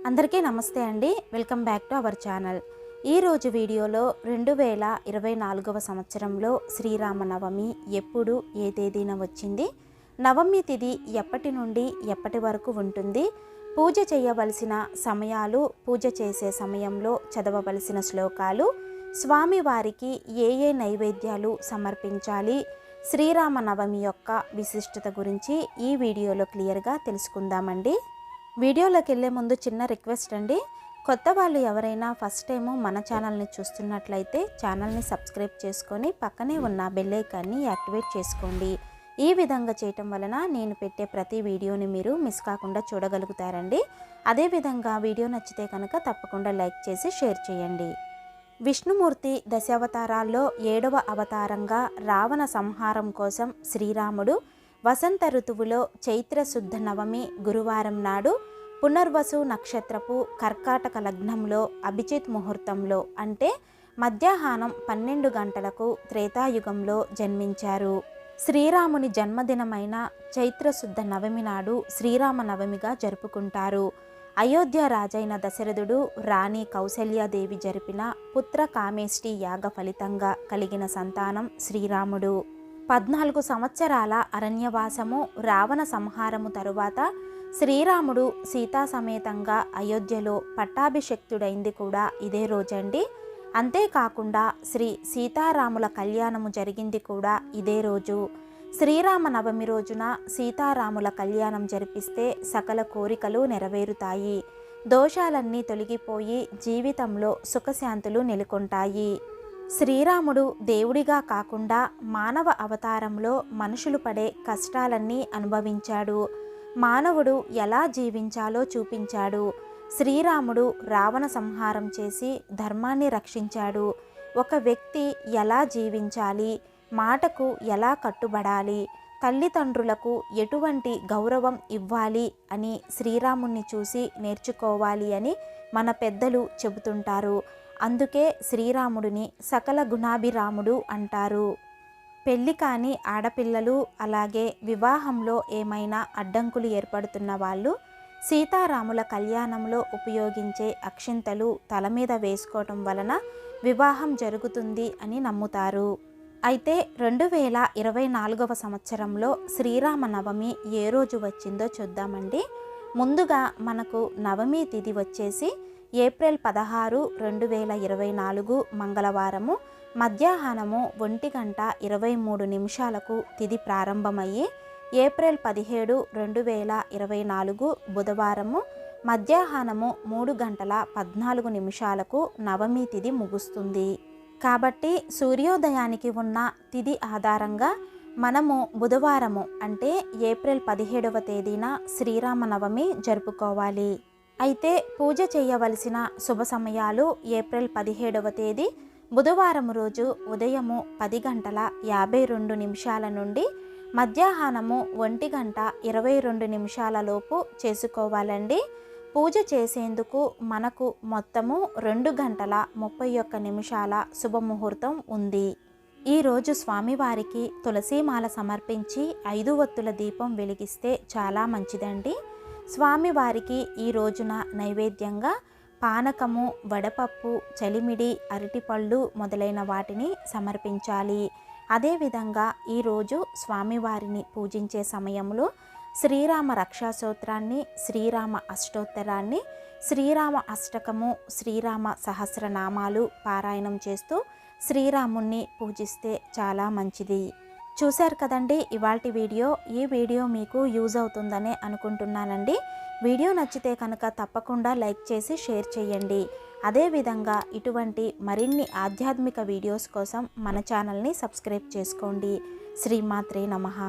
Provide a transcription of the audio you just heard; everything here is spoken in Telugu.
అందరికీ నమస్తే అండి. Welcome back to our channel. ఈరోజు వీడియోలో 2024వ సంవత్సరంలో శ్రీరామనవమి ఎప్పుడు ఏ తేదీన వచ్చింది, నవమి తిథి ఎప్పటి నుండి ఎప్పటి వరకు ఉంటుంది, పూజ చేయవలసిన సమయాలు, పూజ చేసే సమయంలో చదవవలసిన శ్లోకాలు, స్వామివారికి ఏ నైవేద్యాలు సమర్పించాలి, శ్రీరామనవమి యొక్క విశిష్టత గురించి ఈ వీడియోలో క్లియర్గా తెలుసుకుందామండి. వీడియోలోకి వెళ్ళే ముందు చిన్న రిక్వెస్ట్ అండి. కొత్త వాళ్ళు ఎవరైనా ఫస్ట్ టైము మన ఛానల్ని చూస్తున్నట్లయితే ఛానల్ని సబ్స్క్రైబ్ చేసుకొని పక్కనే ఉన్న బెల్ ఐకాన్ని యాక్టివేట్ చేసుకోండి. ఈ విధంగా చేయటం వలన నేను పెట్టే ప్రతి వీడియోని మీరు మిస్ కాకుండా చూడగలుగుతారండి. అదేవిధంగా వీడియో నచ్చితే కనుక తప్పకుండా లైక్ చేసి షేర్ చేయండి. విష్ణుమూర్తి దశావతారాల్లో 7వ అవతారంగా రావణ సంహారం కోసం శ్రీరాముడు వసంత ఋతువులో చైత్ర శుద్ధ నవమి గురువారం నాడు పునర్వసు నక్షత్రపు కర్కాటక లగ్నంలో అభిజిత్ ముహూర్తంలో అంటే మధ్యాహ్నం 12 గంటలకు త్రేతాయుగంలో జన్మించారు. శ్రీరాముని జన్మదినమైన చైత్ర శుద్ధ నవమి నాడు శ్రీరామనవమిగా జరుపుకుంటారు. అయోధ్య రాజైన దశరథుడు రాణి కౌసల్యాదేవి జరిపిన పుత్ర కామేష్టి యాగ ఫలితంగా కలిగిన సంతానం శ్రీరాముడు. 14 సంవత్సరాల అరణ్యవాసము, రావణ సంహారము తరువాత శ్రీరాముడు సీతా సమేతంగా అయోధ్యలో పట్టాభిషిక్తుడైంది కూడా ఇదే రోజండి. అంతేకాకుండా శ్రీ సీతారాముల కళ్యాణము జరిగింది కూడా ఇదే రోజు. శ్రీరామనవమి రోజున సీతారాముల కళ్యాణం జరిపిస్తే సకల కోరికలు నెరవేరుతాయి, దోషాలన్నీ తొలగిపోయి జీవితంలో సుఖశాంతులు నెలకొంటాయి. శ్రీరాముడు దేవుడిగా కాకుండా మానవ అవతారంలో మనుషులు పడే కష్టాలన్నీ అనుభవించాడు. మానవుడు ఎలా జీవించాలో చూపించాడు. శ్రీరాముడు రావణ సంహారం చేసి ధర్మాన్ని రక్షించాడు. ఒక వ్యక్తి ఎలా జీవించాలి, మాటకు ఎలా కట్టుబడాలి, తల్లిదండ్రులకు ఎటువంటి గౌరవం ఇవ్వాలి అని శ్రీరాముణ్ణి చూసి నేర్చుకోవాలి అని మన పెద్దలు చెబుతుంటారు. అందుకే శ్రీరాముడిని సకల గుణాభిరాముడు అంటారు. పెళ్లి కాని ఆడపిల్లలు, అలాగే వివాహంలో ఏమైనా అడ్డంకులు ఏర్పడుతున్న వాళ్ళు సీతారాముల కళ్యాణంలో ఉపయోగించే అక్షింతలు తల మీద వేసుకోవటం వలన వివాహం జరుగుతుంది అని నమ్ముతారు. అయితే 2024వ సంవత్సరంలో శ్రీరామనవమి ఏ రోజు వచ్చిందో చూద్దామండి. ముందుగా మనకు నవమి తిథి వచ్చేసి ఏప్రిల్ 16, 2024 మంగళవారము మధ్యాహ్నము 1:23 తిథి ప్రారంభమయ్యి ఏప్రిల్ 17, 2024 బుధవారము మధ్యాహ్నము 3:14 నవమి తిథి ముగుస్తుంది. కాబట్టి సూర్యోదయానికి ఉన్న తిథి ఆధారంగా మనము బుధవారము అంటే ఏప్రిల్ 17వ తేదీన శ్రీరామనవమి జరుపుకోవాలి. అయితే పూజ చేయవలసిన శుభ సమయాలు ఏప్రిల్ 17వ తేదీ బుధవారం రోజు ఉదయము 10:52 నుండి మధ్యాహ్నము 1:22 లోపు చేసుకోవాలండి. పూజ చేసేందుకు మనకు మొత్తము 2:31 శుభముహూర్తం ఉంది. ఈరోజు స్వామివారికి తులసీమాల సమర్పించి 5 ఒత్తుల దీపం వెలిగిస్తే చాలా మంచిదండి. స్వామివారికి ఈ రోజున నైవేద్యంగా పానకము, వడపప్పు, చలిమిడి, అరటిపళ్ళు మొదలైన వాటిని సమర్పించాలి. అదేవిధంగా ఈరోజు స్వామివారిని పూజించే సమయంలో శ్రీరామ రక్షాసూత్రాన్ని, శ్రీరామ అష్టోత్తరాన్ని, శ్రీరామ అష్టకము, శ్రీరామ సహస్రనామాలు పారాయణం చేస్తూ శ్రీరాముణ్ణి పూజిస్తే చాలా మంచిది. చూశారు కదండి ఇవాల్టి వీడియో. ఈ వీడియో మీకు యూజ్ అవుతుందనే అనుకుంటున్నానండి. వీడియో నచ్చితే కనుక తప్పకుండా లైక్ చేసి షేర్ చేయండి. అదేవిధంగా ఇటువంటి మరిన్ని ఆధ్యాత్మిక వీడియోస్ కోసం మన ఛానల్ని సబ్స్క్రైబ్ చేసుకోండి. శ్రీమాత్రే నమః.